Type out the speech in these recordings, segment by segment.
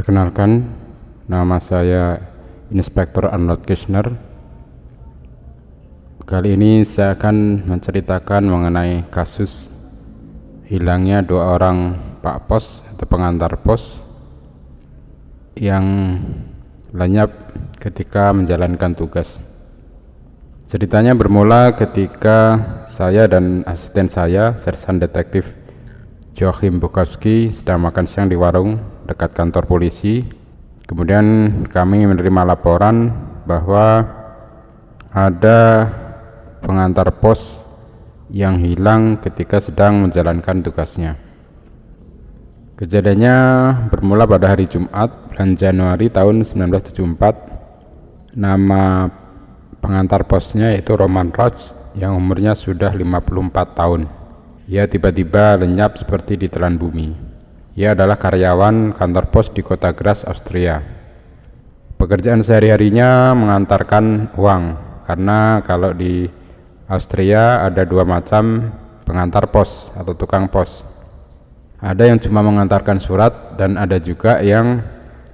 Perkenalkan, nama saya Inspektur Arnold Kirchner. Kali ini saya akan menceritakan mengenai kasus hilangnya 2 orang Pak Pos atau pengantar pos yang lenyap ketika menjalankan tugas. Ceritanya bermula ketika saya dan asisten saya, Sersan Detektif Joachim Bukowski, sedang makan siang di warung dekat kantor polisi. Kemudian kami menerima laporan bahwa ada pengantar pos yang hilang ketika sedang menjalankan tugasnya. Kejadiannya bermula pada hari Jumat bulan Januari tahun 1974. Nama pengantar posnya yaitu Roman Roch yang umurnya sudah 54 tahun. Ia tiba-tiba lenyap seperti ditelan bumi. Ia adalah karyawan kantor pos di kota Graz, Austria. Pekerjaan sehari-harinya mengantarkan uang, karena kalau di Austria ada 2 macam pengantar pos atau tukang pos. Ada yang cuma mengantarkan surat dan ada juga yang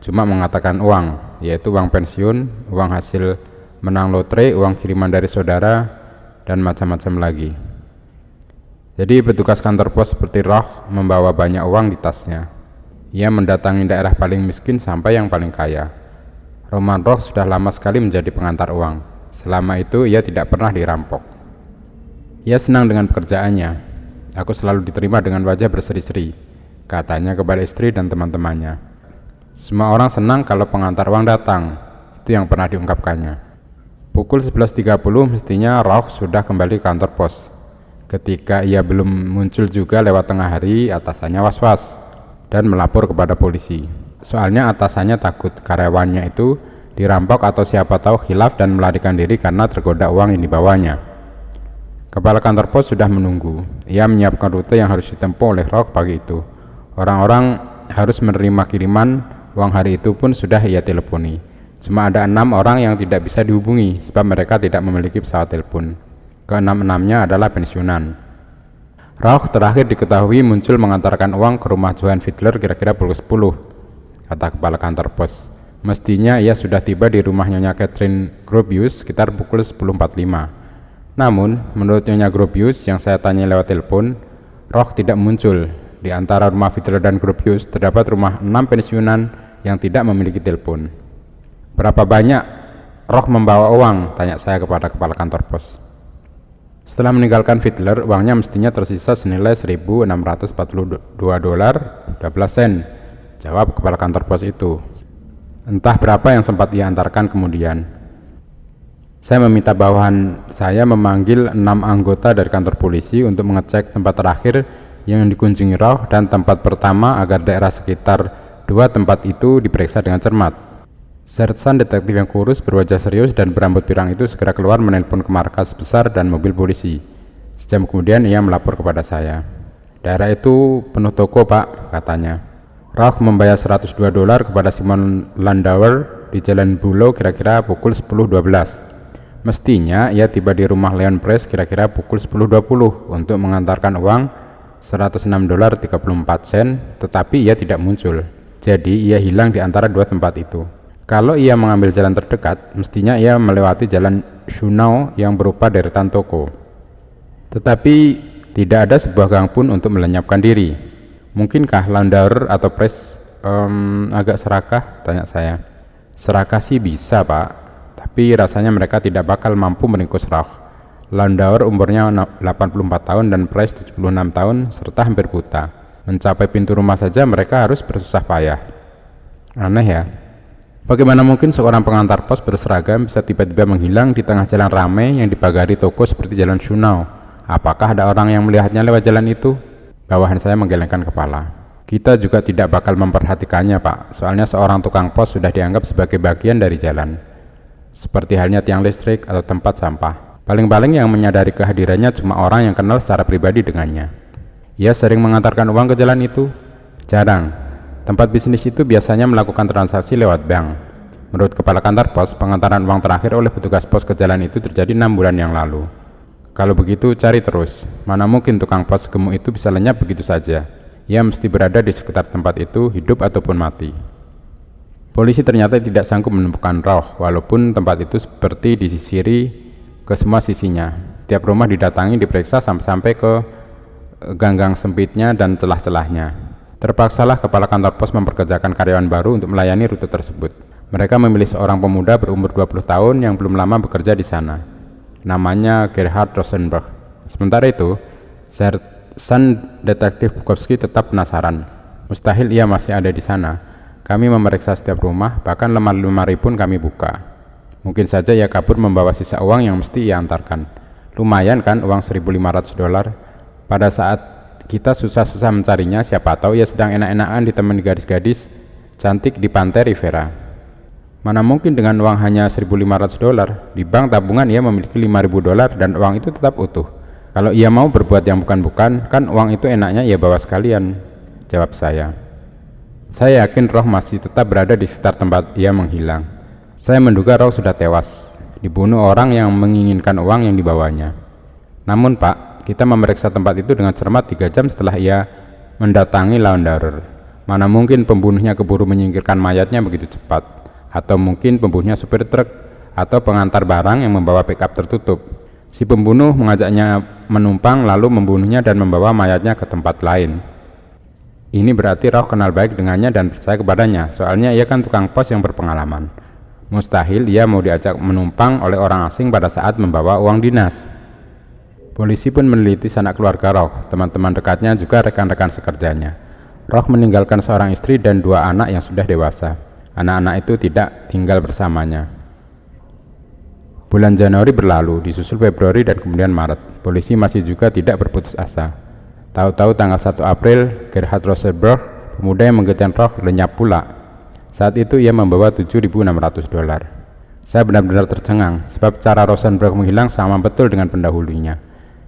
cuma mengatakan uang, yaitu uang pensiun, uang hasil menang lotre, uang kiriman dari saudara, dan macam-macam lagi. Jadi petugas kantor pos seperti Roch membawa banyak uang di tasnya. Ia mendatangi daerah paling miskin sampai yang paling kaya. Roman Roch sudah lama sekali menjadi pengantar uang. Selama itu ia tidak pernah dirampok. Ia senang dengan pekerjaannya. Aku selalu diterima dengan wajah berseri-seri, katanya kepada istri dan teman-temannya. Semua orang senang kalau pengantar uang datang. Itu yang pernah diungkapkannya. Pukul 11.30 mestinya Roch sudah kembali ke kantor pos. Ketika ia belum muncul juga lewat tengah hari, atasannya was-was dan melapor kepada polisi. Soalnya atasannya takut karyawannya itu dirampok atau siapa tahu khilaf dan melarikan diri karena tergoda uang yang dibawanya. Kepala kantor pos sudah menunggu. Ia menyiapkan rute yang harus ditempuh oleh Roch pagi itu. Orang-orang harus menerima kiriman uang hari itu pun sudah ia teleponi. Cuma ada 6 orang yang tidak bisa dihubungi sebab mereka tidak memiliki pesawat telepon. Ke-6-6-nya adalah pensiunan. Roch terakhir diketahui muncul mengantarkan uang ke rumah Johann Fiedler kira-kira pukul 10, kata kepala kantor pos. Mestinya ia sudah tiba di rumah Nyonya Catherine Gropius sekitar pukul 10.45. Namun, menurut Nyonya Gropius yang saya tanya lewat telepon, Roch tidak muncul. Di antara rumah Fiedler dan Gropius terdapat rumah 6 pensiunan yang tidak memiliki telepon. Berapa banyak Roch membawa uang? Tanya saya kepada kepala kantor pos. Setelah meninggalkan Fiedler, uangnya mestinya tersisa senilai $1.642.12, jawab kepala kantor pos itu. Entah berapa yang sempat ia antarkan kemudian. Saya meminta bawahan saya memanggil 6 anggota dari kantor polisi untuk mengecek tempat terakhir yang dikunjungi Roch dan tempat pertama agar daerah sekitar 2 tempat itu diperiksa dengan cermat. Sersan detektif yang kurus, berwajah serius dan berambut pirang itu segera keluar menelpon ke markas besar dan mobil polisi. Sejam kemudian ia melapor kepada saya. Daerah itu penuh toko, Pak, katanya. Roch membayar $102 kepada Simon Landauer di Jalan Bulow kira-kira pukul 10.12. Mestinya ia tiba di rumah Leon Press kira-kira pukul 10.20 untuk mengantarkan uang $106.34, tetapi ia tidak muncul. Jadi ia hilang di antara 2 tempat itu. Kalau ia mengambil jalan terdekat, mestinya ia melewati jalan Schönau yang berupa deretan toko. Tetapi tidak ada sebuah gang pun untuk melenyapkan diri. Mungkinkah Landauer atau Press agak serakah? Tanya saya. Serakah sih bisa, Pak, tapi rasanya mereka tidak bakal mampu meringkus Roch. Landauer umurnya 84 tahun dan Press 76 tahun serta hampir buta. Mencapai pintu rumah saja mereka harus bersusah payah. Aneh ya. Bagaimana mungkin seorang pengantar pos berseragam bisa tiba-tiba menghilang di tengah jalan ramai yang dipagari toko seperti jalan Schönau? Apakah ada orang yang melihatnya lewat jalan itu? Bawahan saya menggelengkan kepala. Kita juga tidak bakal memperhatikannya, Pak. Soalnya seorang tukang pos sudah dianggap sebagai bagian dari jalan. Seperti halnya tiang listrik atau tempat sampah. Paling-paling yang menyadari kehadirannya cuma orang yang kenal secara pribadi dengannya. Ia sering mengantarkan uang ke jalan itu? Jarang. Tempat bisnis itu biasanya melakukan transaksi lewat bank. Menurut kepala kantor pos, pengantaran uang terakhir oleh petugas pos ke jalan itu terjadi 6 bulan yang lalu. Kalau begitu, cari terus. Mana mungkin tukang pos gemuk itu bisa lenyap begitu saja. Ia mesti berada di sekitar tempat itu, hidup ataupun mati. Polisi ternyata tidak sanggup menemukan Rauh, walaupun tempat itu seperti disisiri ke semua sisinya. Tiap rumah didatangi, diperiksa sampai-sampai ke gang-gang sempitnya dan celah-celahnya. Terpaksalah kepala kantor pos memperkerjakan karyawan baru untuk melayani rute tersebut. Mereka memilih seorang pemuda berumur 20 tahun yang belum lama bekerja di sana. Namanya Gerhard Rosenberg. Sementara itu, Sersan Detektif Bukowski tetap penasaran. Mustahil ia masih ada di sana. Kami memeriksa setiap rumah, bahkan lemari-lemari pun kami buka. Mungkin saja ia kabur membawa sisa uang yang mesti ia antarkan. Lumayan kan uang $1.500. Pada saat kita susah-susah mencarinya, siapa tahu ia sedang enak-enakan ditemani gadis-gadis cantik di pantai Rivera. Mana mungkin dengan uang hanya $1.500. Di bank tabungan ia memiliki $5.000 dan uang itu tetap utuh. Kalau ia mau berbuat yang bukan-bukan, kan uang itu enaknya ia bawa sekalian, jawab saya. Saya yakin Rauh masih tetap berada di sekitar tempat ia menghilang. Saya menduga Rauh sudah tewas, dibunuh orang yang menginginkan uang yang dibawanya. Namun Pak, kita memeriksa tempat itu dengan cermat 3 jam setelah ia mendatangi launderer. Mana mungkin pembunuhnya keburu menyingkirkan mayatnya begitu cepat. Atau mungkin pembunuhnya supir truk atau pengantar barang yang membawa pickup tertutup. Si pembunuh mengajaknya menumpang lalu membunuhnya dan membawa mayatnya ke tempat lain. Ini berarti Rauh kenal baik dengannya dan percaya kepadanya, soalnya ia kan tukang pos yang berpengalaman. Mustahil ia mau diajak menumpang oleh orang asing pada saat membawa uang dinas. Polisi pun meneliti sanak keluarga Rauh, teman-teman dekatnya juga rekan-rekan sekerjanya. Rauh meninggalkan seorang istri dan 2 anak yang sudah dewasa. Anak-anak itu tidak tinggal bersamanya. Bulan Januari berlalu, disusul Februari dan kemudian Maret. Polisi masih juga tidak berputus asa. Tahu-tahu tanggal 1 April, Gerhard Rosenberg, pemuda yang menggedekan Rauh, lenyap pula. Saat itu ia membawa $7.600. Saya benar-benar tercengang, sebab cara Rosenberg menghilang sama betul dengan pendahulunya.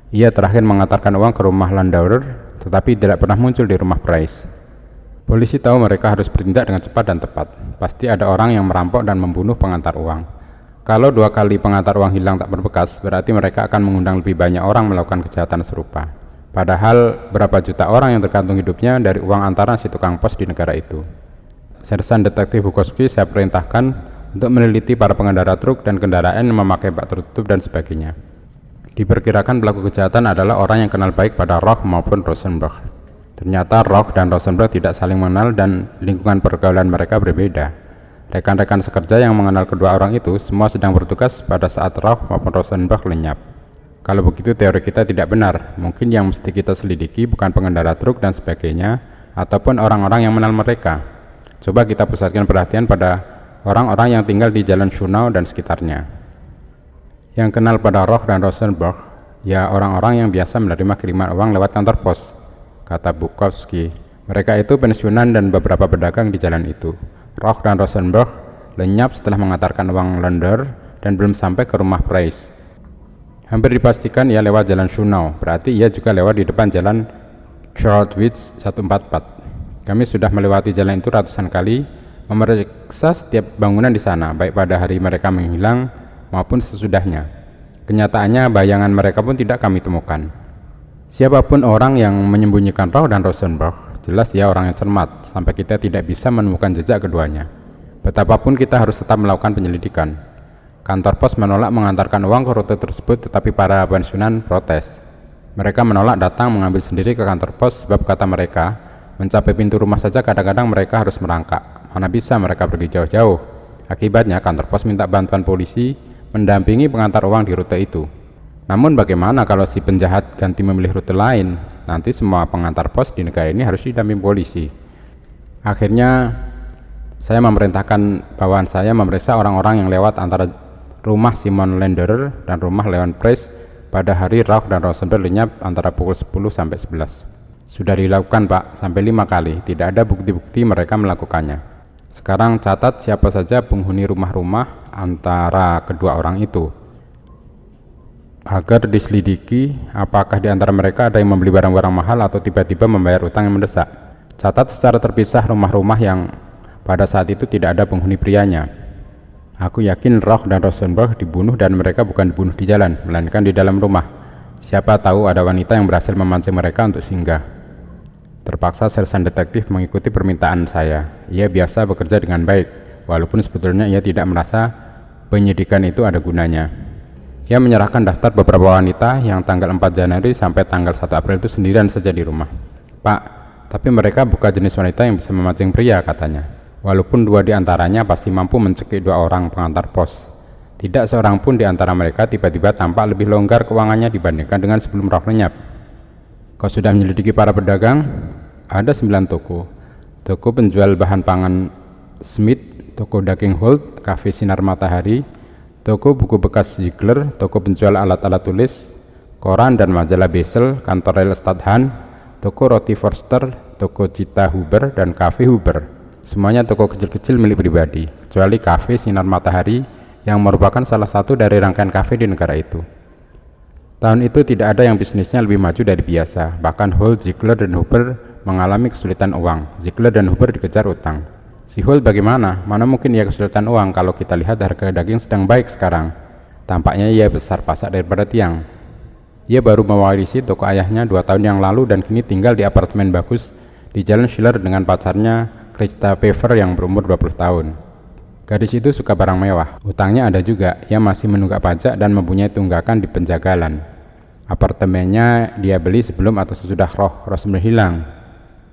Ia terakhir mengantarkan uang ke rumah landauer, tetapi tidak pernah muncul di rumah Price. Polisi tahu mereka harus bertindak dengan cepat dan tepat. Pasti ada orang yang merampok dan membunuh pengantar uang. Kalau 2 kali pengantar uang hilang tak berbekas, berarti mereka akan mengundang lebih banyak orang melakukan kejahatan serupa. Padahal berapa juta orang yang tergantung hidupnya dari uang antaran si tukang pos di negara itu. Sersan Detektif Bukowski saya perintahkan untuk meneliti para pengendara truk dan kendaraan yang memakai bak tertutup dan sebagainya. Diperkirakan pelaku kejahatan adalah orang yang kenal baik pada Rauh maupun Rosenberg. Ternyata Rauh dan Rosenberg tidak saling mengenal dan lingkungan pergaulan mereka berbeda. Rekan-rekan sekerja yang mengenal kedua orang itu semua sedang bertugas pada saat Rauh maupun Rosenberg lenyap. Kalau begitu teori kita tidak benar. Mungkin yang mesti kita selidiki bukan pengendara truk dan sebagainya, ataupun orang-orang yang mengenal mereka. Coba kita pusatkan perhatian pada orang-orang yang tinggal di Jalan Schönau dan sekitarnya. Yang kenal pada Rauh dan Rosenberg, ya orang-orang yang biasa menerima kiriman uang lewat kantor pos, kata Bukowski. Mereka itu pensiunan dan beberapa pedagang di jalan itu. Rauh dan Rosenberg lenyap setelah mengantarkan uang lender dan belum sampai ke rumah Price. Hampir dipastikan ia lewat Jalan Schönau, berarti ia juga lewat di depan Jalan Charlotwitz 144. Kami sudah melewati jalan itu ratusan kali, memeriksa setiap bangunan di sana, baik pada hari mereka menghilang maupun sesudahnya. Kenyataannya bayangan mereka pun tidak kami temukan. Siapapun orang yang menyembunyikan Rauh dan Rosenberg, jelas ia orang yang cermat, sampai kita tidak bisa menemukan jejak keduanya. Betapapun kita harus tetap melakukan penyelidikan. Kantor pos menolak mengantarkan uang ke rute tersebut, tetapi para pensiunan protes. Mereka menolak datang mengambil sendiri ke kantor pos sebab kata mereka, mencapai pintu rumah saja kadang-kadang mereka harus merangkak. Mana bisa mereka pergi jauh-jauh. Akibatnya kantor pos minta bantuan polisi mendampingi pengantar uang di rute itu. Namun bagaimana kalau si penjahat ganti memilih rute lain? Nanti semua pengantar pos di negara ini harus didampingi polisi. Akhirnya saya memerintahkan bawahan saya memeriksa orang-orang yang lewat antara rumah Simon Lenderer dan rumah Leon Price pada hari Rauh dan Rosenberg lenyap antara pukul 10 sampai 11. Sudah dilakukan Pak, sampai 5 kali, tidak ada bukti-bukti mereka melakukannya. Sekarang catat siapa saja penghuni rumah-rumah antara kedua orang itu, agar diselidiki apakah di antara mereka ada yang membeli barang-barang mahal atau tiba-tiba membayar utang yang mendesak. Catat secara terpisah rumah-rumah yang pada saat itu tidak ada penghuni prianya. Aku yakin Rauh dan Rosenberg dibunuh dan mereka bukan dibunuh di jalan, melainkan di dalam rumah. Siapa tahu ada wanita yang berhasil memancing mereka untuk singgah. Terpaksa sersan detektif mengikuti permintaan saya. Ia biasa bekerja dengan baik, walaupun sebetulnya ia tidak merasa penyidikan itu ada gunanya. Ia menyerahkan daftar beberapa wanita yang tanggal 4 Januari sampai tanggal 1 April itu sendirian saja di rumah. Pak, tapi mereka bukan jenis wanita yang bisa memancing pria, katanya. Walaupun 2 di antaranya pasti mampu mencekik 2 orang pengantar pos. Tidak seorang pun di antara mereka tiba-tiba tampak lebih longgar keuangannya dibandingkan dengan sebelum roh lenyap. Kau sudah menyelidiki para pedagang? Ada 9 toko. Toko penjual bahan pangan Smith, toko daging Holt, kafe Sinar Matahari, toko buku bekas Ziegler, toko penjual alat-alat tulis, koran dan majalah Basel, kantor Real Estate Han, toko roti Forster, toko Cita Huber, dan kafe Huber. Semuanya toko kecil-kecil milik pribadi, kecuali kafe Sinar Matahari yang merupakan salah satu dari rangkaian kafe di negara itu. Tahun itu tidak ada yang bisnisnya lebih maju dari biasa. Bahkan Holt, Ziegler, dan Huber mengalami kesulitan uang. Ziegler dan Huber dikejar utang. Si Holt bagaimana? Mana mungkin ia kesulitan uang kalau kita lihat harga daging sedang baik sekarang. Tampaknya ia besar pasak daripada tiang. Ia baru mewarisi toko ayahnya 2 tahun yang lalu dan kini tinggal di apartemen bagus di Jalan Schiller dengan pacarnya Krista Pever yang berumur 20 tahun. Gadis itu suka barang mewah. Utangnya ada juga. Ia masih menunggak pajak dan mempunyai tunggakan di penjagalan. Apartemennya dia beli sebelum atau sesudah Rosemary hilang?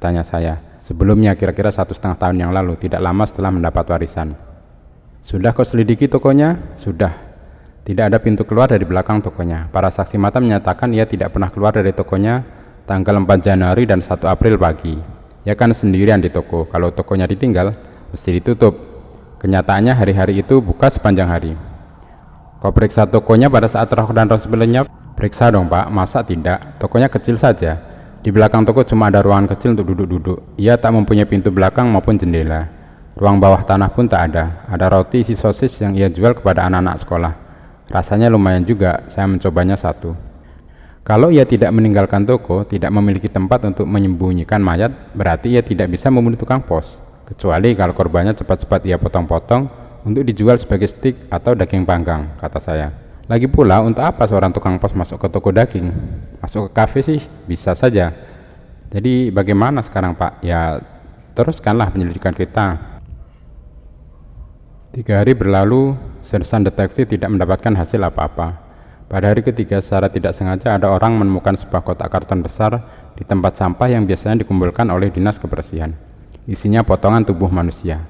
Tanya saya. Sebelumnya, kira-kira 1,5 tahun yang lalu, tidak lama setelah mendapat warisan. Sudah kau selidiki tokonya? Sudah. Tidak ada pintu keluar dari belakang tokonya. Para saksi mata menyatakan ia tidak pernah keluar dari tokonya tanggal 4 Januari dan 1 April pagi. Ia kan sendirian di toko. Kalau tokonya ditinggal, mesti ditutup. Kenyataannya hari-hari itu buka sepanjang hari. Kau periksa tokonya pada saat roh dan Rosemary lenyap? Periksa dong Pak, masa tidak? Tokonya kecil saja. Di belakang toko cuma ada ruangan kecil untuk duduk-duduk. Ia tak mempunyai pintu belakang maupun jendela. Ruang bawah tanah pun tak ada. Ada roti isi sosis yang ia jual kepada anak-anak sekolah. Rasanya lumayan juga, saya mencobanya 1. Kalau ia tidak meninggalkan toko, tidak memiliki tempat untuk menyembunyikan mayat, berarti ia tidak bisa membunuh tukang pos. Kecuali kalau korbannya cepat-cepat ia potong-potong untuk dijual sebagai stik atau daging panggang, kata saya. Lagi pula, untuk apa seorang tukang pos masuk ke toko daging? Masuk ke kafe sih, bisa saja. Jadi bagaimana sekarang Pak? Ya, teruskanlah penyelidikan kita. 3 hari berlalu, sersan detektif tidak mendapatkan hasil apa-apa. Pada hari ketiga, secara tidak sengaja ada orang menemukan sebuah kotak karton besar di tempat sampah yang biasanya dikumpulkan oleh dinas kebersihan. Isinya potongan tubuh manusia.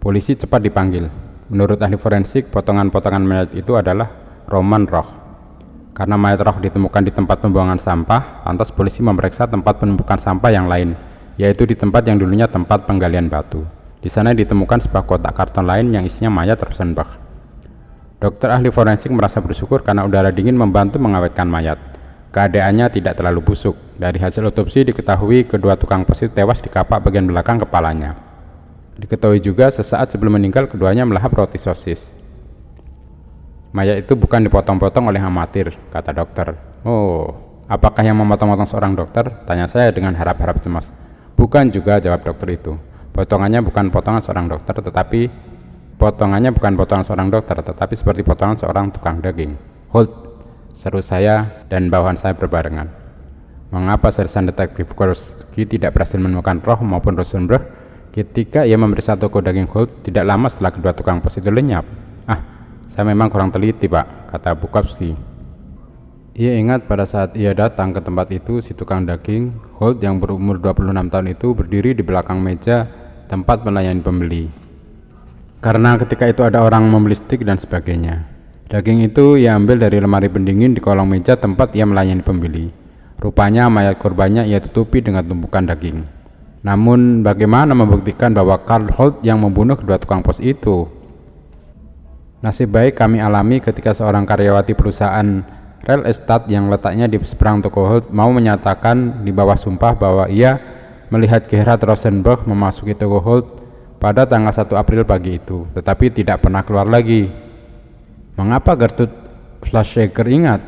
Polisi cepat dipanggil. Menurut ahli forensik, potongan-potongan mayat itu adalah Roman Roch. Karena mayat Roch ditemukan di tempat pembuangan sampah, lantas polisi memeriksa tempat penumpukan sampah yang lain, yaitu di tempat yang dulunya tempat penggalian batu. Di sana ditemukan sebuah kotak karton lain yang isinya mayat Rosenberg. Dokter ahli forensik merasa bersyukur karena udara dingin membantu mengawetkan mayat. Keadaannya tidak terlalu busuk. Dari hasil otopsi diketahui kedua tukang pos itu tewas di kapak bagian belakang kepalanya. Diketahui juga sesaat sebelum meninggal keduanya melahap roti sosis. Mayat itu bukan dipotong-potong oleh amatir, kata dokter. Oh, apakah yang memotong-potong seorang dokter? Tanya saya dengan harap-harap cemas. Bukan juga, jawab dokter itu. Potongannya bukan potongan seorang dokter, tetapi seperti potongan seorang tukang daging. Holt, seru saya dan bawahan saya berbarengan. Mengapa sersan detektif Korski tidak berhasil menemukan Roch maupun Rosenberg ketika ia memeriksa toko daging Holt tidak lama setelah kedua tukang pos itu lenyap? Saya memang kurang teliti Pak, kata Bukowski. Ia ingat pada saat ia datang ke tempat itu, si tukang daging Holt yang berumur 26 tahun itu berdiri di belakang meja tempat melayani pembeli. Karena ketika itu ada orang membeli stik dan sebagainya. Daging itu ia ambil dari lemari pendingin di kolong meja tempat ia melayani pembeli. Rupanya mayat korbannya ia tutupi dengan tumpukan daging. Namun bagaimana membuktikan bahwa Karl Holt yang membunuh kedua tukang pos itu? Nasib baik kami alami ketika seorang karyawati perusahaan real estate yang letaknya di seberang toko Holt mau menyatakan di bawah sumpah bahwa ia melihat Gerhard Rosenberg memasuki toko Holt pada tanggal 1 April pagi itu, tetapi tidak pernah keluar lagi. Mengapa Gertrude Fleischer ingat?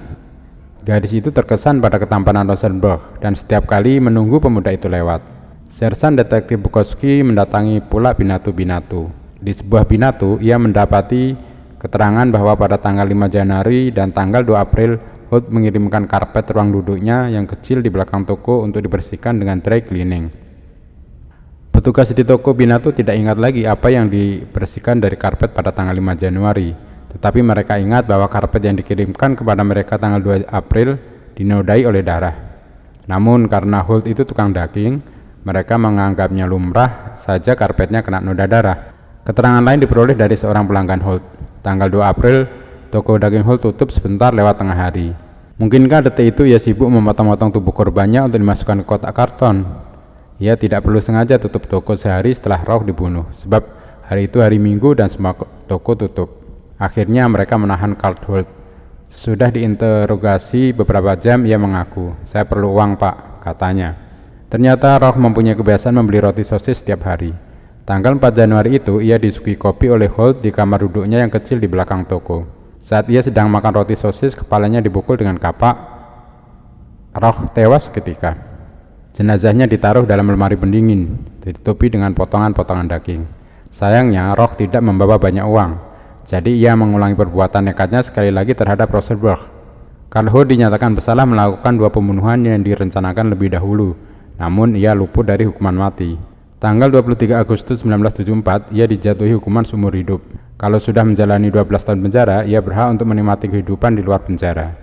Gadis itu terkesan pada ketampanan Rosenberg dan setiap kali menunggu pemuda itu lewat. Sersan detektif Bukowski mendatangi pula Binatu-Binatu. Di sebuah Binatu, ia mendapati keterangan bahwa pada tanggal 5 Januari dan tanggal 2 April, Holt mengirimkan karpet ruang duduknya yang kecil di belakang toko untuk dibersihkan dengan dry cleaning. Petugas di toko Binatu tidak ingat lagi apa yang dibersihkan dari karpet pada tanggal 5 Januari. Tetapi mereka ingat bahwa karpet yang dikirimkan kepada mereka tanggal 2 April dinodai oleh darah. Namun karena Holt itu tukang daging, mereka menganggapnya lumrah saja karpetnya kena noda darah. Keterangan lain diperoleh dari seorang pelanggan Holt. Tanggal 2 April, toko daging Holt tutup sebentar lewat tengah hari. Mungkinkah detik itu ia sibuk memotong-motong tubuh korbannya untuk dimasukkan ke kotak karton? Ia tidak perlu sengaja tutup toko sehari setelah Rauch dibunuh, sebab hari itu hari Minggu dan semua toko tutup. Akhirnya mereka menahan Carl Holt. Sesudah diinterogasi beberapa jam, ia mengaku, "Saya perlu uang, Pak," katanya. Ternyata Rauch mempunyai kebiasaan membeli roti sosis setiap hari. Tanggal 4 Januari itu, ia disuguhi kopi oleh Holt di kamar duduknya yang kecil di belakang toko. Saat ia sedang makan roti sosis, kepalanya dipukul dengan kapak. Rauch tewas seketika. Jenazahnya ditaruh dalam lemari pendingin, ditutupi dengan potongan-potongan daging. Sayangnya, Rauch tidak membawa banyak uang, jadi ia mengulangi perbuatan nekatnya sekali lagi terhadap Rosenberg. Carl Holt dinyatakan bersalah melakukan 2 pembunuhan yang direncanakan lebih dahulu, namun ia luput dari hukuman mati. Tanggal 23 Agustus 1974, ia dijatuhi hukuman seumur hidup. Kalau sudah menjalani 12 tahun penjara, ia berhak untuk menikmati kehidupan di luar penjara.